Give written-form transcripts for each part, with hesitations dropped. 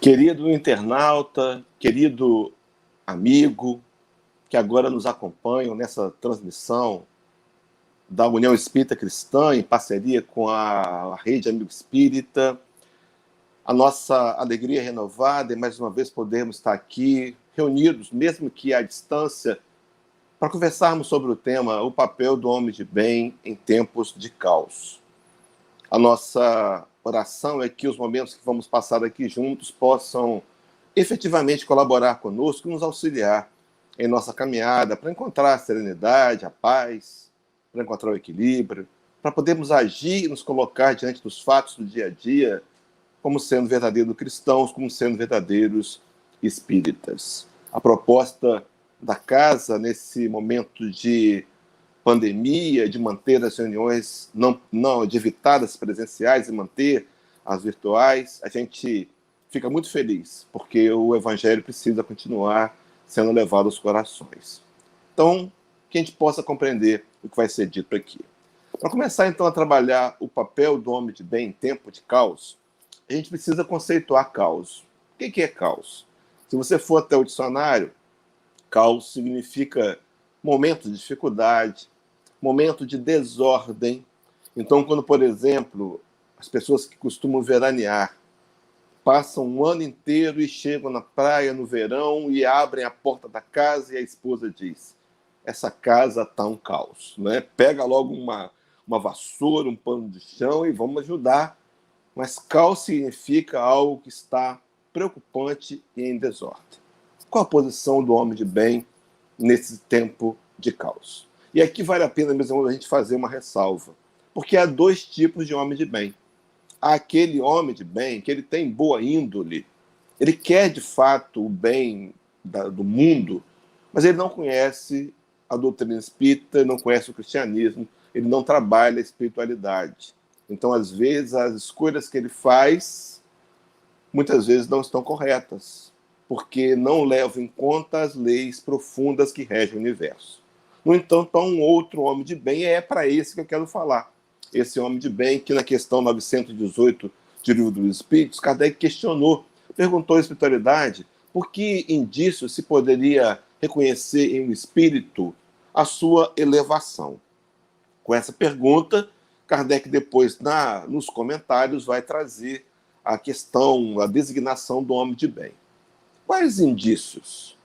Querido internauta, querido amigo, que agora nos acompanham nessa transmissão da União Espírita Cristã, em parceria com a Rede Amigo Espírita, a nossa alegria renovada e mais uma vez podermos estar aqui reunidos, mesmo que à distância, para conversarmos sobre o tema o papel do homem de bem em tempos de caos. A nossa oração é que os momentos que vamos passar aqui juntos possam efetivamente colaborar conosco e nos auxiliar em nossa caminhada para encontrar a serenidade, a paz, para encontrar o equilíbrio, para podermos agir e nos colocar diante dos fatos do dia a dia como sendo verdadeiros cristãos, como sendo verdadeiros espíritas. A proposta da casa nesse momento de pandemia, de manter as reuniões, de evitar as presenciais e manter as virtuais, a gente fica muito feliz, porque o Evangelho precisa continuar sendo levado aos corações. Então, que a gente possa compreender o que vai ser dito aqui. Para começar, então, a trabalhar o papel do homem de bem em tempo de caos, a gente precisa conceituar caos. O que é caos? Se você for até o dicionário, caos significa momento de dificuldade, momento de desordem. Então, quando, por exemplo, as pessoas que costumam veranear passam um ano inteiro e chegam na praia no verão e abrem a porta da casa e a esposa diz: essa casa está um caos, né? Pega logo uma vassoura, um pano de chão e vamos ajudar. Mas caos significa algo que está preocupante e em desordem. Qual a posição do homem de bem nesse tempo de caos? E aqui vale a pena mesmo a gente fazer uma ressalva, porque há dois tipos de homem de bem. Há aquele homem de bem que ele tem boa índole, ele quer de fato o bem do mundo, mas ele não conhece a doutrina espírita, não conhece o cristianismo, ele não trabalha a espiritualidade. Então, às vezes, as escolhas que ele faz, muitas vezes não estão corretas, porque não levam em conta as leis profundas que regem o universo. No entanto, há um outro homem de bem, e é para esse que eu quero falar. Esse homem de bem, que na questão 918 de Livro dos Espíritos, Kardec questionou, perguntou à espiritualidade por que indício se poderia reconhecer em um espírito a sua elevação. Com essa pergunta, Kardec depois, nos comentários, vai trazer a questão, a designação do homem de bem. Quais indícios?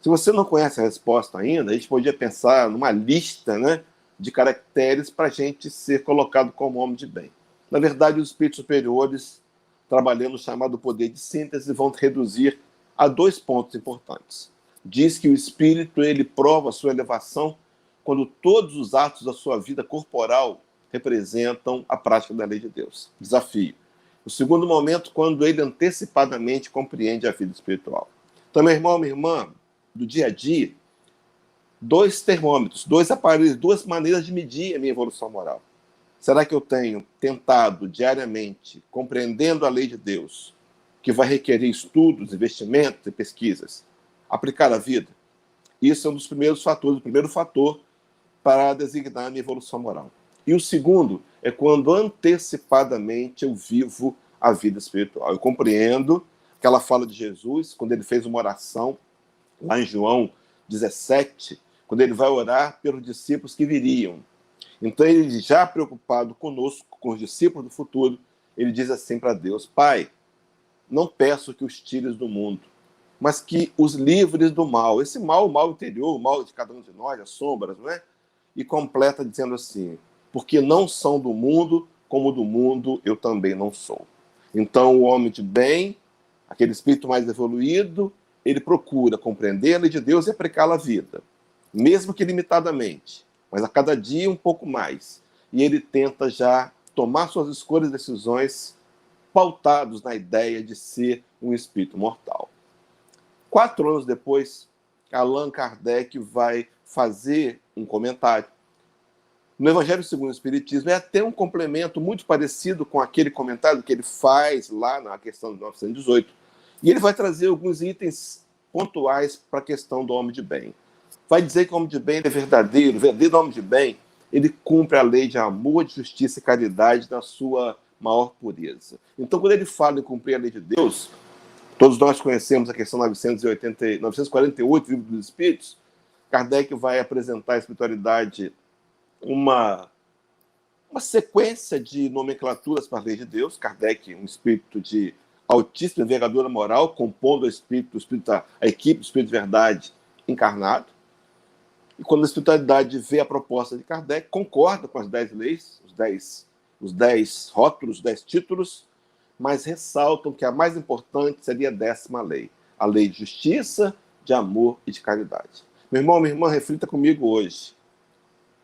Se você não conhece a resposta ainda, a gente podia pensar numa lista, né, de caracteres para a gente ser colocado como homem de bem. Na verdade, os espíritos superiores, trabalhando o chamado poder de síntese, vão reduzir a dois pontos importantes. Diz que o espírito ele prova a sua elevação quando todos os atos da sua vida corporal representam a prática da lei de Deus. Desafio. O segundo momento, quando ele antecipadamente compreende a vida espiritual. Então, meu irmão, minha irmã, do dia a dia, dois termômetros, dois aparelhos, duas maneiras de medir a minha evolução moral. Será que eu tenho tentado diariamente, compreendendo a lei de Deus, que vai requerer estudos, investimentos e pesquisas, aplicar a vida? Isso é um dos primeiros fatores, o primeiro fator para designar a minha evolução moral. E o segundo é quando antecipadamente eu vivo a vida espiritual. Eu compreendo aquela fala de Jesus, quando ele fez uma oração, lá em João 17, quando ele vai orar pelos discípulos que viriam. Então, ele já preocupado conosco, com os discípulos do futuro, ele diz assim para Deus: Pai, não peço que os tires do mundo, mas que os livres do mal. Esse mal, o mal interior, o mal de cada um de nós, as sombras, não é? E completa dizendo assim: porque não são do mundo, como do mundo eu também não sou. Então, o homem de bem, aquele espírito mais evoluído, ele procura compreender a lei de Deus e aplicá-la à vida, mesmo que limitadamente, mas a cada dia um pouco mais. E ele tenta já tomar suas escolhas e decisões pautados na ideia de ser um espírito mortal. 4 anos depois, Allan Kardec vai fazer um comentário. No Evangelho segundo o Espiritismo é até um complemento muito parecido com aquele comentário que ele faz lá na questão de 918. E ele vai trazer alguns itens pontuais para a questão do homem de bem. Vai dizer que o homem de bem é verdadeiro, o verdadeiro homem de bem, ele cumpre a lei de amor, de justiça e caridade na sua maior pureza. Então, quando ele fala em cumprir a lei de Deus, Todos nós conhecemos a questão 948, Livro dos Espíritos. Kardec vai apresentar a espiritualidade uma sequência de nomenclaturas para a lei de Deus. Kardec, um espírito de altíssima envergadura moral, compondo a equipe do Espírito de Verdade encarnado. E quando a espiritualidade vê a proposta de Kardec, concorda com as 10 leis, os 10 rótulos, os 10 títulos, mas ressaltam que a mais importante seria a 10ª lei, a lei de justiça, de amor e de caridade. Meu irmão, minha irmã, reflita comigo hoje.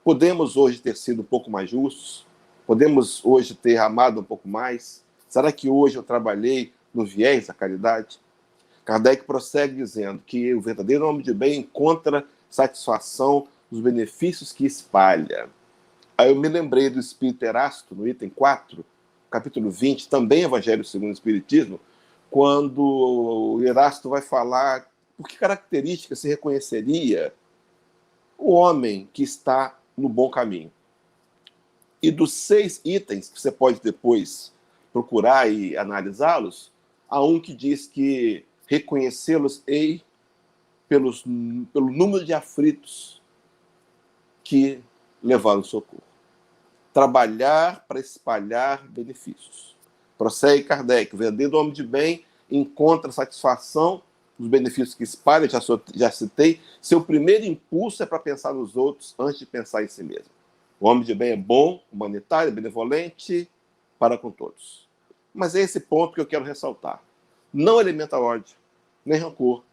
Podemos hoje ter sido um pouco mais justos? Podemos hoje ter amado um pouco mais? Será que hoje eu trabalhei no viés da caridade? Kardec prossegue dizendo que o verdadeiro homem de bem encontra satisfação nos benefícios que espalha. Aí eu me lembrei do Espírito Erasto, no item 4, capítulo 20, também Evangelho segundo o Espiritismo, quando o Erasto vai falar por que característica se reconheceria o homem que está no bom caminho. E dos 6 itens, que você pode depois procurar e analisá-los, há um que diz que reconhecê-los-ei pelo número de aflitos que levaram socorro. Trabalhar para espalhar benefícios. Prossegue Kardec, o verdadeiro homem de bem encontra satisfação nos benefícios que espalha, já citei. Seu primeiro impulso é para pensar nos outros antes de pensar em si mesmo. O homem de bem é bom, humanitário, benevolente para com todos. Mas é esse ponto que eu quero ressaltar. Não alimenta ódio, nem rancor,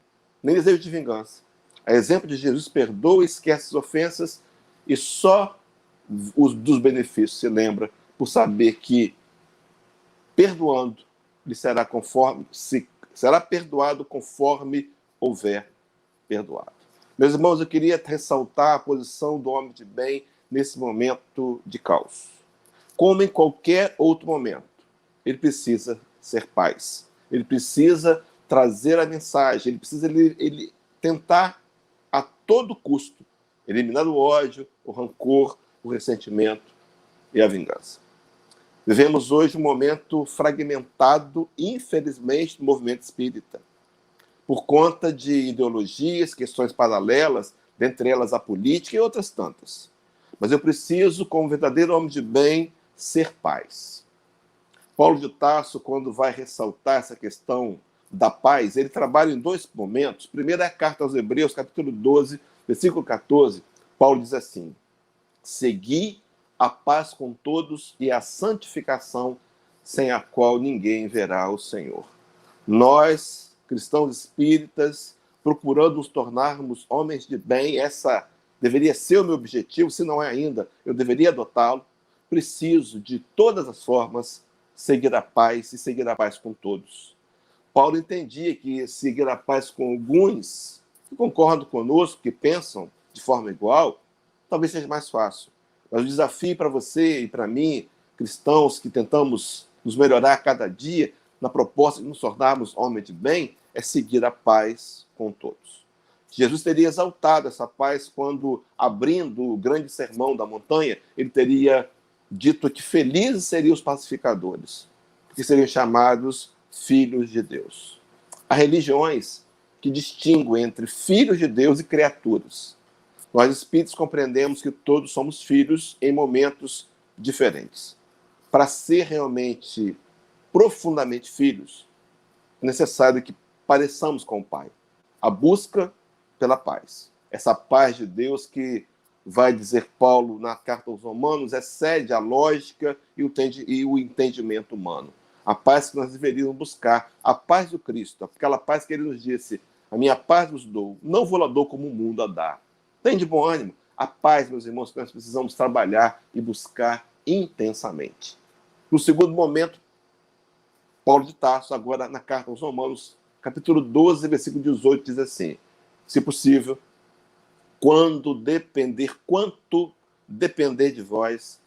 nem desejo de vingança. A exemplo de Jesus, perdoa e esquece as ofensas e só dos benefícios se lembra por saber que, perdoando, lhe será perdoado conforme houver perdoado. Meus irmãos, eu queria ressaltar a posição do homem de bem nesse momento de caos. Como em qualquer outro momento, ele precisa ser paz. Ele precisa trazer a mensagem, ele precisa ele tentar a todo custo eliminar o ódio, o rancor, o ressentimento e a vingança. Vivemos hoje um momento fragmentado, infelizmente, do movimento espírita, por conta de ideologias, questões paralelas, dentre elas a política e outras tantas. Mas eu preciso, como verdadeiro homem de bem, ser paz. Paulo de Tarso, quando vai ressaltar essa questão da paz, ele trabalha em 2 momentos. Primeiro é a carta aos Hebreus, capítulo 12, versículo 14. Paulo diz assim: segui a paz com todos e a santificação, sem a qual ninguém verá o Senhor. Nós, cristãos espíritas, procurando nos tornarmos homens de bem, essa deveria ser o meu objetivo, se não é ainda, eu deveria adotá-lo. Preciso, de todas as formas, seguir a paz e seguir a paz com todos. Paulo entendia que seguir a paz com alguns que concordam conosco, que pensam de forma igual, talvez seja mais fácil. Mas o desafio para você e para mim, cristãos que tentamos nos melhorar a cada dia, na proposta de nos tornarmos homens de bem, é seguir a paz com todos. Jesus teria exaltado essa paz quando, abrindo o grande sermão da montanha, ele teria dito que felizes seriam os pacificadores, que seriam chamados filhos de Deus. Há religiões que distinguem entre filhos de Deus e criaturas. Nós espíritos compreendemos que todos somos filhos em momentos diferentes. Para ser realmente profundamente filhos, é necessário que pareçamos com o Pai. A busca pela paz. Essa paz de Deus que, vai dizer Paulo na carta aos Romanos, excede a lógica e o entendimento humano. A paz que nós deveríamos buscar, a paz do Cristo, aquela paz que ele nos disse: a minha paz vos dou, não vou lá dou como o mundo a dá. Tem de bom ânimo. A paz, meus irmãos, que nós precisamos trabalhar e buscar intensamente. No segundo momento, Paulo de Tarso, agora na carta aos Romanos, capítulo 12, versículo 18, diz assim: se possível, quanto depender de vós,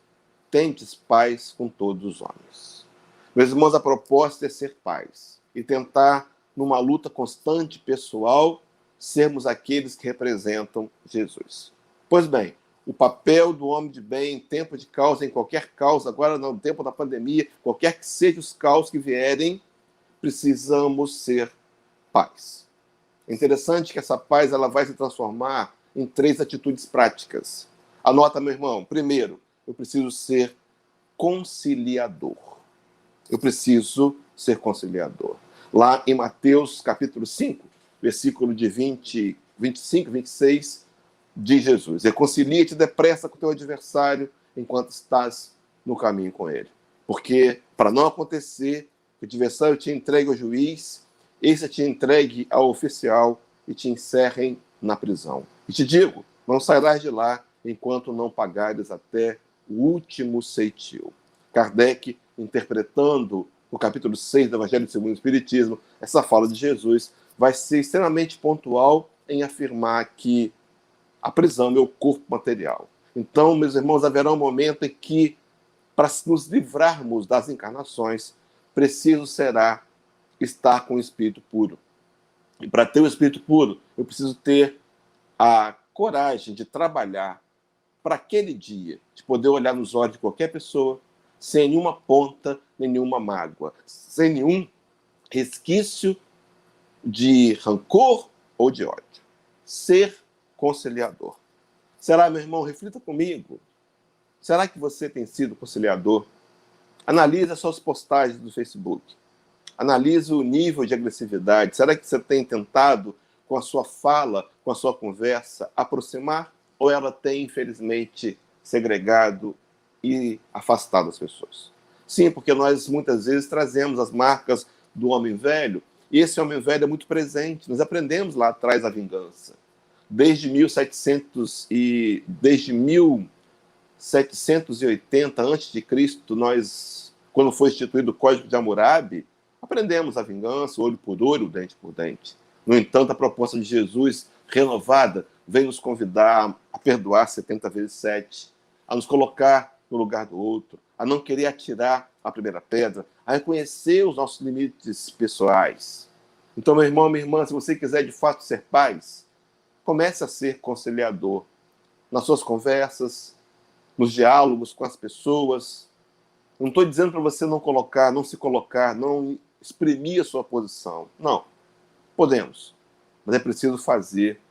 tendes paz com todos os homens. Meus irmãos, a proposta é ser paz e tentar, numa luta constante pessoal, sermos aqueles que representam Jesus. Pois bem, o papel do homem de bem em tempo de causa, em qualquer causa, agora no tempo da pandemia, qualquer que sejam os caos que vierem, precisamos ser paz. É interessante que essa paz ela vai se transformar em 3 atitudes práticas. Anota, meu irmão. Primeiro, eu preciso ser conciliador. Eu preciso ser conciliador. Lá em Mateus, capítulo 5, versículo de 25, 26, diz Jesus: reconcilia-te depressa com o teu adversário enquanto estás no caminho com ele. Porque, para não acontecer, que o adversário te entregue ao juiz, esse te entregue ao oficial e te encerrem na prisão. E te digo, não sairás de lá enquanto não pagares até o último ceitil. Kardec, interpretando o capítulo 6 do Evangelho segundo o Espiritismo, essa fala de Jesus vai ser extremamente pontual em afirmar que a prisão é meu corpo material. Então, meus irmãos, haverá um momento em que, para nos livrarmos das encarnações, preciso será estar com o espírito puro. E para ter o espírito puro, eu preciso ter a coragem de trabalhar para aquele dia, de poder olhar nos olhos de qualquer pessoa, sem nenhuma ponta, nem nenhuma mágoa, sem nenhum resquício de rancor ou de ódio. Ser conciliador. Será, meu irmão, reflita comigo. Será que você tem sido conciliador? Analise as suas postagens do Facebook. Analise o nível de agressividade. Será que você tem tentado, com a sua fala, com a sua conversa, aproximar? Ou ela tem, infelizmente, segregado e afastado as pessoas? Sim, porque nós muitas vezes trazemos as marcas do homem velho, e esse homem velho é muito presente. Nós aprendemos lá atrás a vingança. Desde 1780 a.C., nós, quando foi instituído o Código de Hammurabi, aprendemos a vingança, olho por olho, dente por dente. No entanto, a proposta de Jesus, renovada, vem nos convidar a perdoar 70 vezes 7, a nos colocar no lugar do outro, a não querer atirar a primeira pedra, a reconhecer os nossos limites pessoais. Então, meu irmão, minha irmã, se você quiser de fato ser paz, comece a ser conciliador nas suas conversas, nos diálogos com as pessoas. Não estou dizendo para você não colocar, não se colocar, não exprimir a sua posição. Não, podemos. Mas é preciso fazer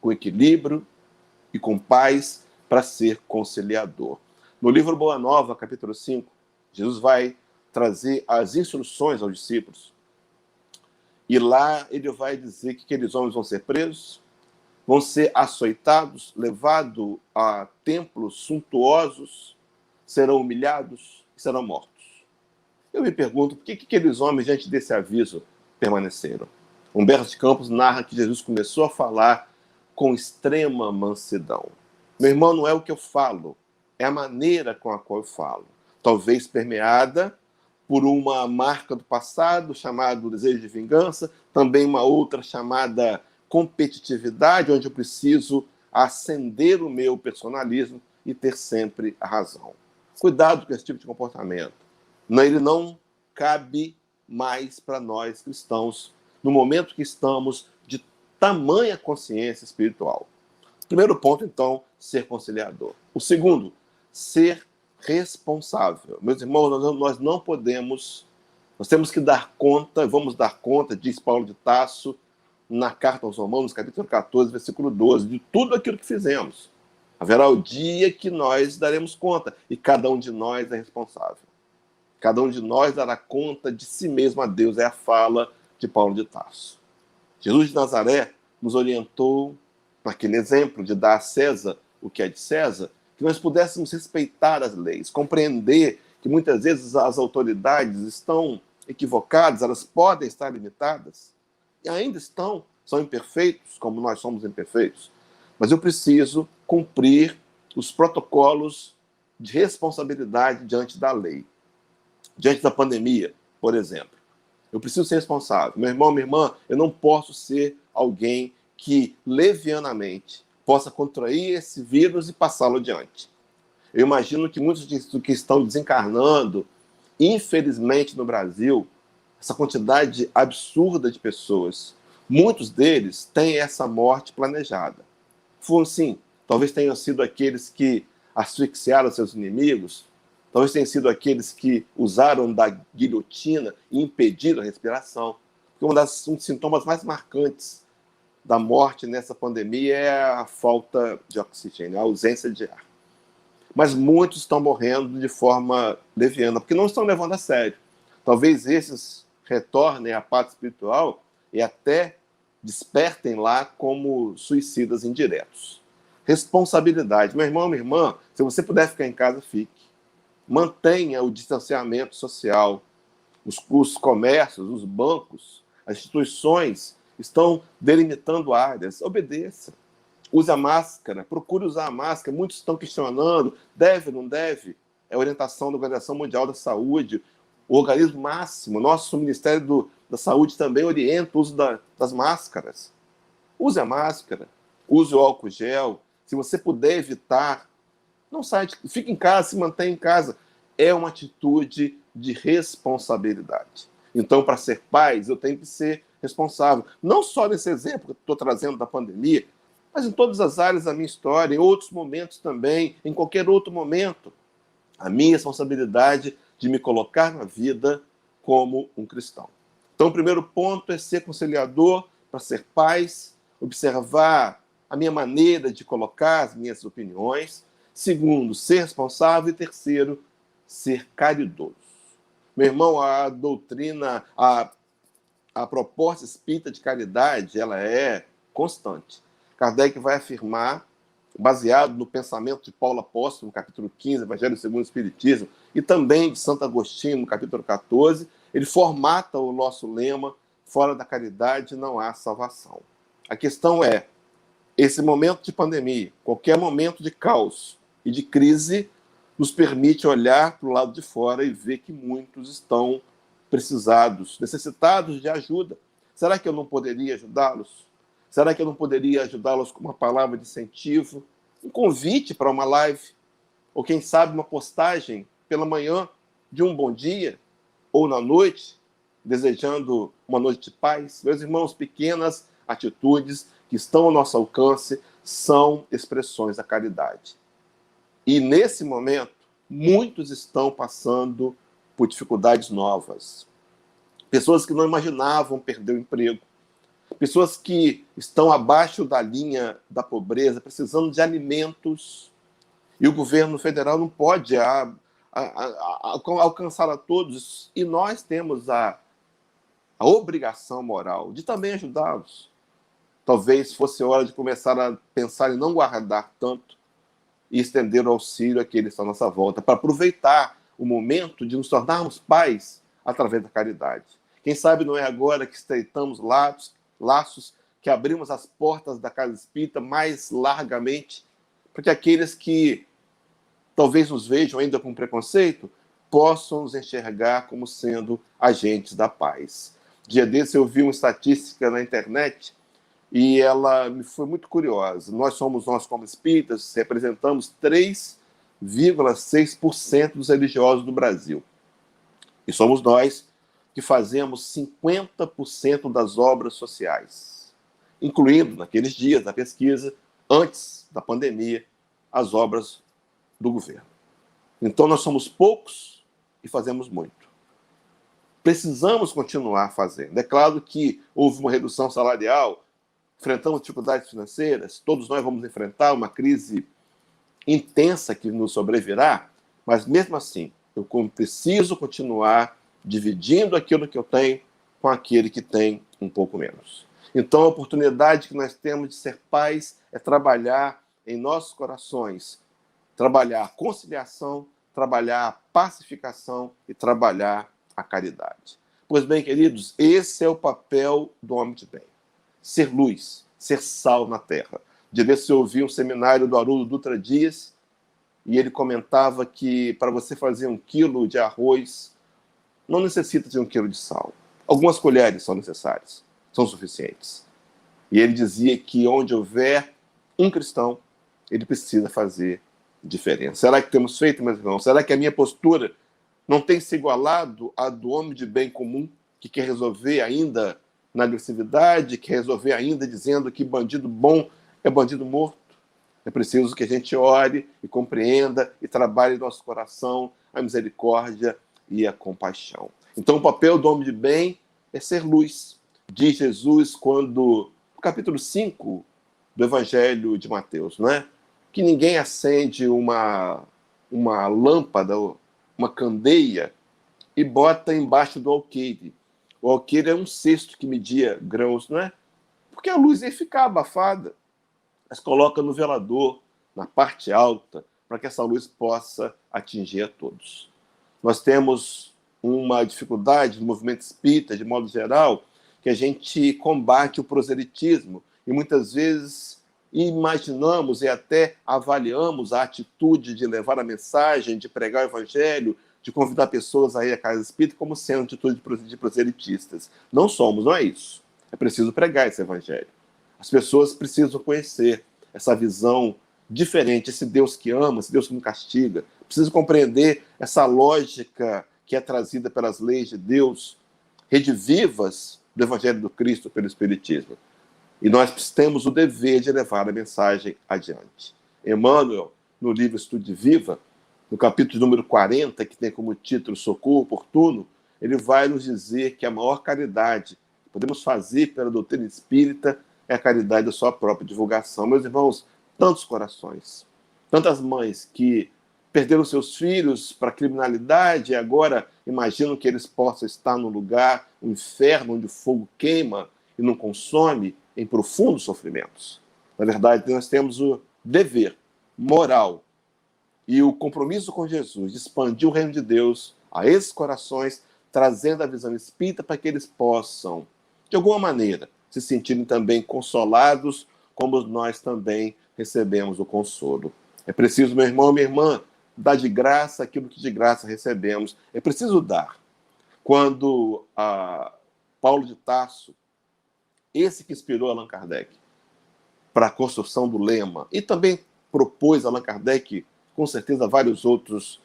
com equilíbrio e com paz para ser conciliador. No livro Boa Nova, capítulo 5, Jesus vai trazer as instruções aos discípulos. E lá ele vai dizer que aqueles homens vão ser presos, vão ser açoitados, levados a templos suntuosos, serão humilhados e serão mortos. Eu me pergunto, por que aqueles homens, diante desse aviso, permaneceram? Humberto de Campos narra que Jesus começou a falar com extrema mansidão. Meu irmão, não é o que eu falo, é a maneira com a qual eu falo. Talvez permeada por uma marca do passado, chamado desejo de vingança, também uma outra chamada competitividade, onde eu preciso acender o meu personalismo e ter sempre a razão. Cuidado com esse tipo de comportamento. Ele não cabe mais para nós cristãos, no momento que estamos de tamanha consciência espiritual. Primeiro ponto, então, ser conciliador. O segundo, ser responsável. Meus irmãos, nós não podemos, nós temos que dar conta, vamos dar conta, diz Paulo de Tarso, na carta aos Romanos, capítulo 14, versículo 12, de tudo aquilo que fizemos. Haverá o dia que nós daremos conta, e cada um de nós é responsável. Cada um de nós dará conta de si mesmo a Deus, é a fala de Paulo de Tarso. Jesus de Nazaré nos orientou, naquele exemplo de dar a César o que é de César, que nós pudéssemos respeitar as leis, compreender que muitas vezes as autoridades estão equivocadas, elas podem estar limitadas, e ainda estão, são imperfeitos, como nós somos imperfeitos, mas eu preciso cumprir os protocolos de responsabilidade diante da lei. Diante da pandemia, por exemplo, eu preciso ser responsável. Meu irmão, minha irmã, eu não posso ser alguém que levianamente possa contrair esse vírus e passá-lo adiante. Eu imagino que muitos que estão desencarnando, infelizmente no Brasil, essa quantidade absurda de pessoas, muitos deles têm essa morte planejada. Foram, sim, talvez tenham sido aqueles que asfixiaram seus inimigos, talvez tenham sido aqueles que usaram da guilhotina e impediram a respiração. que um dos sintomas mais marcantes da morte nessa pandemia é a falta de oxigênio, a ausência de ar. Mas muitos estão morrendo de forma leviana, porque não estão levando a sério. Talvez esses retornem à pátria espiritual e até despertem lá como suicidas indiretos. Responsabilidade. Meu irmão, minha irmã, se você puder ficar em casa, fique. Mantenha o distanciamento social. Os comércios, os bancos, as instituições estão delimitando áreas. Obedeça. Use a máscara, procure usar a máscara. Muitos estão questionando, deve, não deve? É a orientação da Organização Mundial da Saúde, o organismo máximo. Nosso Ministério da Saúde também orienta o uso das máscaras. Use a máscara, use o álcool gel. Se você puder evitar, não saia, fique em casa, se mantenha em casa. É uma atitude de responsabilidade. Então, para ser pais, eu tenho que ser responsável. Não só nesse exemplo que estou trazendo da pandemia, mas em todas as áreas da minha história, em outros momentos também, em qualquer outro momento. A minha responsabilidade de me colocar na vida como um cristão. Então, o primeiro ponto é ser conciliador, para ser paz, observar a minha maneira de colocar as minhas opiniões. Segundo, ser responsável. E terceiro, ser caridoso. Meu irmão, a doutrina, a proposta espírita de caridade, ela é constante. Kardec vai afirmar, baseado no pensamento de Paulo Apóstolo, no capítulo 15, Evangelho segundo o Espiritismo, e também de Santo Agostinho, no capítulo 14, ele formata o nosso lema: fora da caridade não há salvação. A questão é, esse momento de pandemia, qualquer momento de caos e de crise, nos permite olhar para o lado de fora e ver que muitos estão precisados, necessitados de ajuda. Será que eu não poderia ajudá-los? Será que eu não poderia ajudá-los com uma palavra de incentivo, um convite para uma live, ou quem sabe uma postagem pela manhã de um bom dia, ou na noite, desejando uma noite de paz? Meus irmãos, pequenas atitudes que estão ao nosso alcance são expressões da caridade. E nesse momento, muitos estão passando por dificuldades novas. Pessoas que não imaginavam perder o emprego. Pessoas que estão abaixo da linha da pobreza, precisando de alimentos. E o governo federal não pode alcançar a todos. E nós temos a obrigação moral de também ajudá-los. Talvez fosse hora de começar a pensar em não guardar tanto e estender o auxílio àqueles que estão à nossa volta, para aproveitar o momento de nos tornarmos pais através da caridade. Quem sabe não é agora que estreitamos laços, que abrimos as portas da casa espírita mais largamente, para que aqueles que talvez nos vejam ainda com preconceito possam nos enxergar como sendo agentes da paz. Dia desse eu vi uma estatística na internet e ela me foi muito curiosa. Nós como espíritas, representamos 3,6% dos religiosos do Brasil. E somos nós que fazemos 50% das obras sociais, incluindo, naqueles dias da pesquisa, antes da pandemia, as obras do governo. Então, nós somos poucos e fazemos muito. Precisamos continuar fazendo. É claro que houve uma redução salarial, enfrentamos dificuldades financeiras, todos nós vamos enfrentar uma crise intensa que nos sobrevirá, mas mesmo assim, eu preciso continuar dividindo aquilo que eu tenho com aquele que tem um pouco menos. Então, a oportunidade que nós temos de ser pais é trabalhar em nossos corações, trabalhar a conciliação, trabalhar a pacificação e trabalhar a caridade. Pois bem, queridos, esse é o papel do homem de bem. Ser luz, ser sal na terra. De vez se ouvi um seminário do Haroldo Dutra Dias e ele comentava que para você fazer 1 quilo de arroz não necessita de 1 quilo de sal. Algumas colheres são necessárias, são suficientes. E ele dizia que onde houver um cristão, ele precisa fazer diferença. Será que temos feito, meus irmãos? Será que a minha postura não tem se igualado à do homem de bem comum, que quer resolver ainda na agressividade, quer resolver ainda dizendo que bandido bom é bandido morto? É preciso que a gente ore e compreenda e trabalhe em nosso coração a misericórdia e a compaixão. Então, o papel do homem de bem é ser luz, de Jesus quando, no capítulo 5 do Evangelho de Mateus, não é? Que ninguém acende uma lâmpada, uma candeia, e bota embaixo do alqueire. O alqueire é um cesto que media grãos, não é? Porque a luz ia ficar abafada. Mas coloca no velador, na parte alta, para que essa luz possa atingir a todos. Nós temos uma dificuldade no movimento espírita, de modo geral, que a gente combate o proselitismo e muitas vezes imaginamos e até avaliamos a atitude de levar a mensagem, de pregar o evangelho, de convidar pessoas a ir à casa espírita como sendo atitude de proselitistas. Não somos, não é isso. É preciso pregar esse evangelho. As pessoas precisam conhecer essa visão diferente, esse Deus que ama, esse Deus que não castiga. Precisam compreender essa lógica que é trazida pelas leis de Deus, redivivas do Evangelho do Cristo pelo Espiritismo. E nós temos o dever de levar a mensagem adiante. Emmanuel, no livro Estude Viva, no capítulo número 40, que tem como título Socorro Oportuno, ele vai nos dizer que a maior caridade que podemos fazer pela doutrina espírita é a caridade da sua própria divulgação. Meus irmãos, tantos corações, tantas mães que perderam seus filhos para a criminalidade e agora imaginam que eles possam estar num lugar, um inferno, onde o fogo queima e não consome, em profundos sofrimentos. Na verdade, nós temos o dever moral e o compromisso com Jesus de expandir o reino de Deus a esses corações, trazendo a visão espírita para que eles possam, de alguma maneira, se sentirem também consolados, como nós também recebemos o consolo. É preciso, meu irmão, minha irmã, dar de graça aquilo que de graça recebemos. É preciso dar. Quando Paulo de Tarso, esse que inspirou Allan Kardec para a construção do lema, e também propôs a Allan Kardec, com certeza, várias outras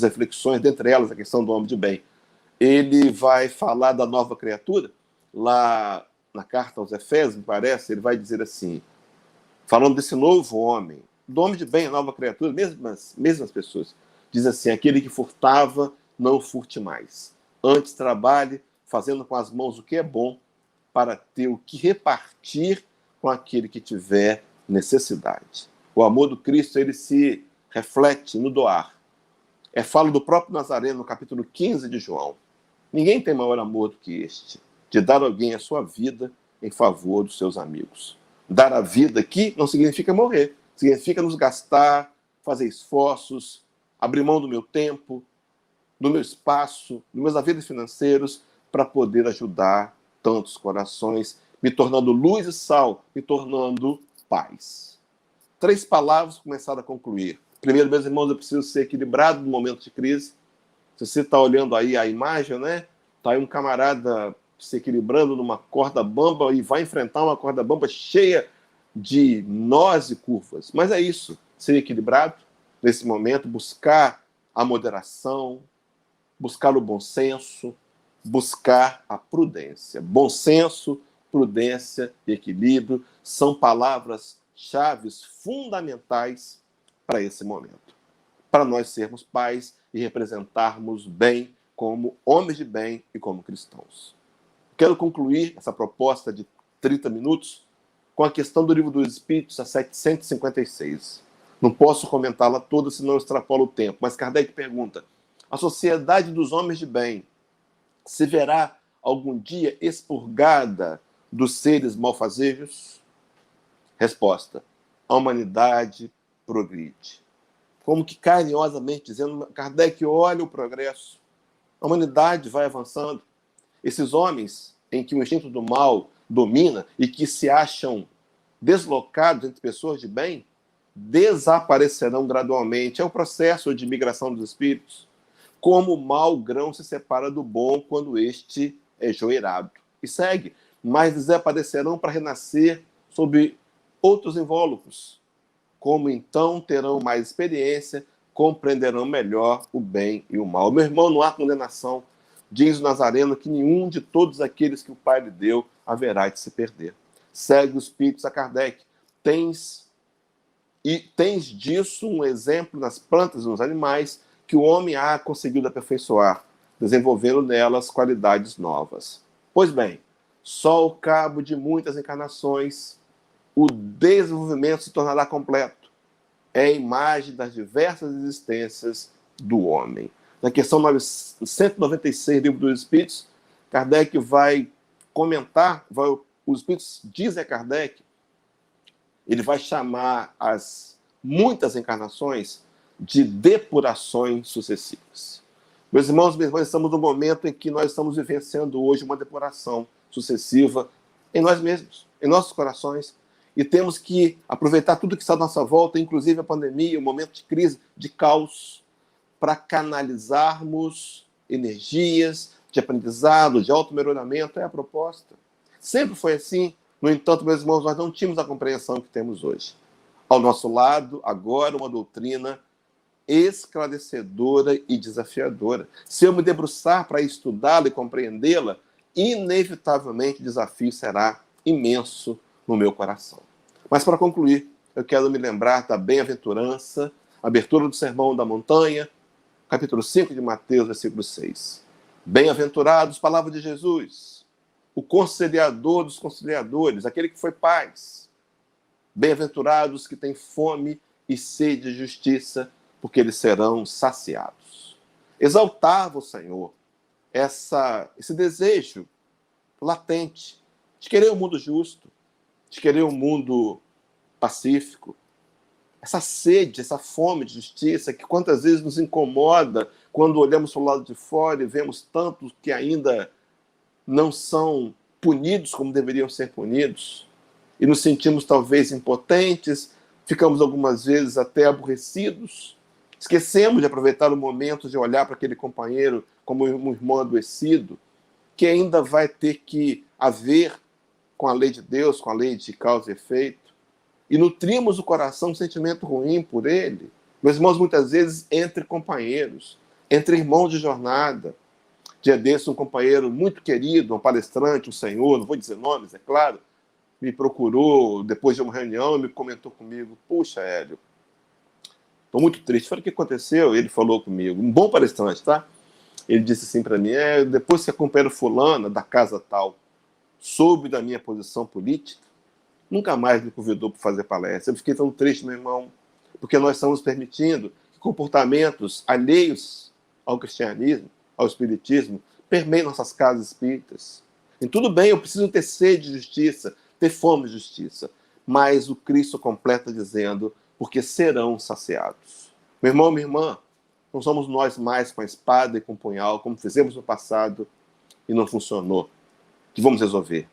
reflexões, dentre elas a questão do homem de bem. Ele vai falar da nova criatura, lá na carta aos Efésios, me parece, ele vai dizer assim, falando desse novo homem, do homem de bem, a nova criatura, mesmas pessoas, diz assim, aquele que furtava, não furte mais. Antes trabalhe, fazendo com as mãos o que é bom, para ter o que repartir com aquele que tiver necessidade. O amor do Cristo, ele se reflete no doar. É fala do próprio Nazareno, no capítulo 15 de João. Ninguém tem maior amor do que este, de dar a alguém a sua vida em favor dos seus amigos. Dar a vida aqui não significa morrer, significa nos gastar, fazer esforços, abrir mão do meu tempo, do meu espaço, dos meus haveres financeiros, para poder ajudar tantos corações, me tornando luz e sal, me tornando paz. 3 palavras começaram a concluir. Primeiro, meus irmãos, eu preciso ser equilibrado no momento de crise. Se você está olhando aí a imagem, né? Está aí um camarada se equilibrando numa corda bamba e vai enfrentar uma corda bamba cheia de nós e curvas. Mas é isso, ser equilibrado nesse momento, buscar a moderação, buscar o bom senso, buscar a prudência. Bom senso, prudência e equilíbrio são palavras-chave fundamentais para esse momento. Para nós sermos pais e representarmos bem como homens de bem e como cristãos. Quero concluir essa proposta de 30 minutos com a questão do Livro dos Espíritos, a 756. Não posso comentá-la toda, senão eu extrapolo o tempo. Mas Kardec pergunta, a sociedade dos homens de bem se verá algum dia expurgada dos seres malfazejos? Resposta, a humanidade progride. Como que carinhosamente dizendo, Kardec, olha o progresso. A humanidade vai avançando. Esses homens em que o instinto do mal domina e que se acham deslocados entre pessoas de bem, desaparecerão gradualmente. É o processo de migração dos espíritos. Como o mau grão se separa do bom quando este é joeirado. E segue. Mas desaparecerão para renascer sob outros invólucros. Como então terão mais experiência, compreenderão melhor o bem e o mal. Meu irmão, não há condenação. Diz o Nazareno que nenhum de todos aqueles que o Pai lhe deu haverá de se perder. Segue os espíritos a Kardec. Tens disso um exemplo nas plantas e nos animais que o homem há conseguido aperfeiçoar, desenvolvendo nelas qualidades novas. Pois bem, Só ao cabo de muitas encarnações, o desenvolvimento se tornará completo. É a imagem das diversas existências do homem. Na questão 196, Livro dos Espíritos, Kardec vai comentar, os Espíritos dizem a Kardec, ele vai chamar as muitas encarnações de depurações sucessivas. Meus irmãos, estamos no momento em que nós estamos vivenciando hoje uma depuração sucessiva em nós mesmos, em nossos corações, e temos que aproveitar tudo que está à nossa volta, inclusive a pandemia, o momento de crise, de caos, para canalizarmos energias de aprendizado, de auto-melhoramento. É a proposta. Sempre foi assim. No entanto, meus irmãos, nós não tínhamos a compreensão que temos hoje. Ao nosso lado, agora, uma doutrina esclarecedora e desafiadora. Se eu me debruçar para estudá-la e compreendê-la, inevitavelmente o desafio será imenso no meu coração. Mas, para concluir, eu quero me lembrar da bem-aventurança, abertura do Sermão da Montanha, capítulo 5 de Mateus, versículo 6. Bem-aventurados, palavra de Jesus, o conciliador dos conciliadores, aquele que foi paz. Bem-aventurados que têm fome e sede de justiça, porque eles serão saciados. Exaltava o Senhor esse desejo latente de querer um mundo justo, de querer um mundo pacífico, essa sede, essa fome de justiça que quantas vezes nos incomoda quando olhamos para o lado de fora e vemos tantos que ainda não são punidos como deveriam ser punidos, e nos sentimos talvez impotentes, ficamos algumas vezes até aborrecidos, esquecemos de aproveitar o momento de olhar para aquele companheiro como um irmão adoecido, que ainda vai ter que haver com a lei de Deus, com a lei de causa e efeito, e nutrimos o coração um sentimento ruim por ele. Meus irmãos, muitas vezes entre companheiros, entre irmãos de jornada. Dia desse, um companheiro muito querido, um palestrante, um senhor, não vou dizer nomes, é claro, me procurou depois de uma reunião e me comentou comigo: puxa, Hélio, estou muito triste. Falei: o que aconteceu? Ele falou comigo, um bom palestrante, tá? Ele disse assim para mim: depois que a companheira fulana da casa tal soube da minha posição política, nunca mais me convidou para fazer palestra. Eu fiquei tão triste, meu irmão, porque nós estamos permitindo que comportamentos alheios ao cristianismo, ao espiritismo, permeiem nossas casas espíritas. E tudo bem, eu preciso ter sede de justiça, ter fome de justiça, mas o Cristo completa dizendo: porque serão saciados. Meu irmão, minha irmã, não somos nós mais com a espada e com o punhal, como fizemos no passado e não funcionou, que vamos resolver.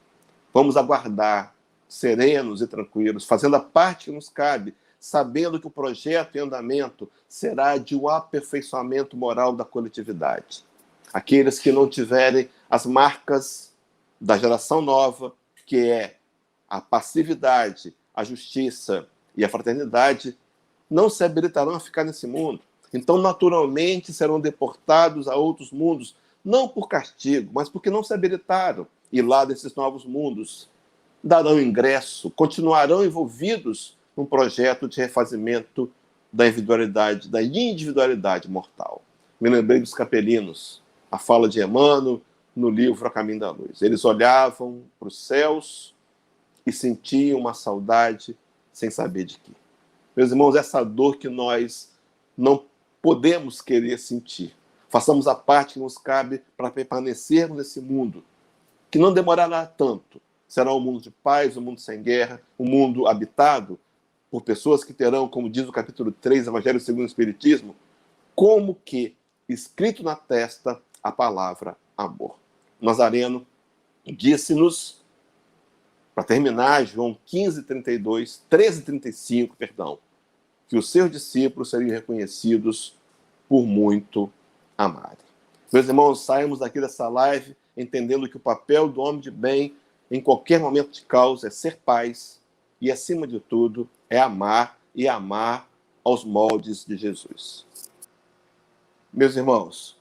Vamos aguardar, serenos e tranquilos, fazendo a parte que nos cabe, sabendo que o projeto em andamento será de um aperfeiçoamento moral da coletividade. Aqueles que não tiverem as marcas da geração nova, que é a passividade, a justiça e a fraternidade, não se habilitarão a ficar nesse mundo. Então, naturalmente, serão deportados a outros mundos, não por castigo, mas porque não se habilitaram. E lá desses novos mundos darão ingresso, continuarão envolvidos num projeto de refazimento da individualidade mortal. Me lembrei dos capelinos, a fala de Emmanuel no livro A Caminho da Luz. Eles olhavam para os céus e sentiam uma saudade sem saber de quê. Meus irmãos, essa dor que nós não podemos querer sentir. Façamos a parte que nos cabe para permanecermos nesse mundo, que não demorará tanto. Será um mundo de paz, um mundo sem guerra, um mundo habitado por pessoas que terão, como diz o capítulo 3, Evangelho segundo o Espiritismo, como que escrito na testa a palavra amor. Nazareno disse-nos, para terminar, João 13:35, que os seus discípulos seriam reconhecidos por muito amarem. Meus irmãos, saímos daqui dessa live entendendo que o papel do homem de bem em qualquer momento de caos é ser paz e, acima de tudo, é amar e amar aos moldes de Jesus. Meus irmãos,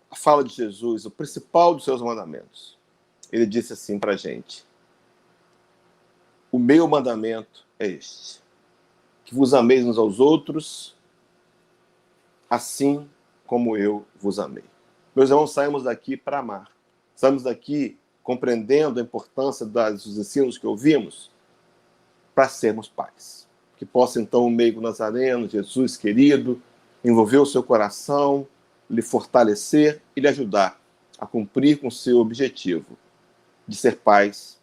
a fala de Jesus, o principal dos seus mandamentos, ele disse assim para a gente: o meu mandamento é este, que vos ameis uns aos outros, assim como eu vos amei. Meus irmãos, saímos daqui para amar. Saímos daqui compreendendo a importância dos ensinos que ouvimos, para sermos pais. Que possa, então, o meigo nazareno, Jesus querido, envolver o seu coração, lhe fortalecer e lhe ajudar a cumprir com o seu objetivo de ser pais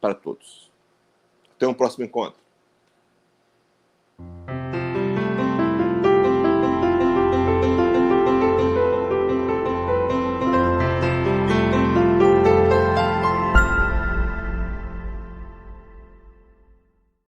para todos. Até um próximo encontro.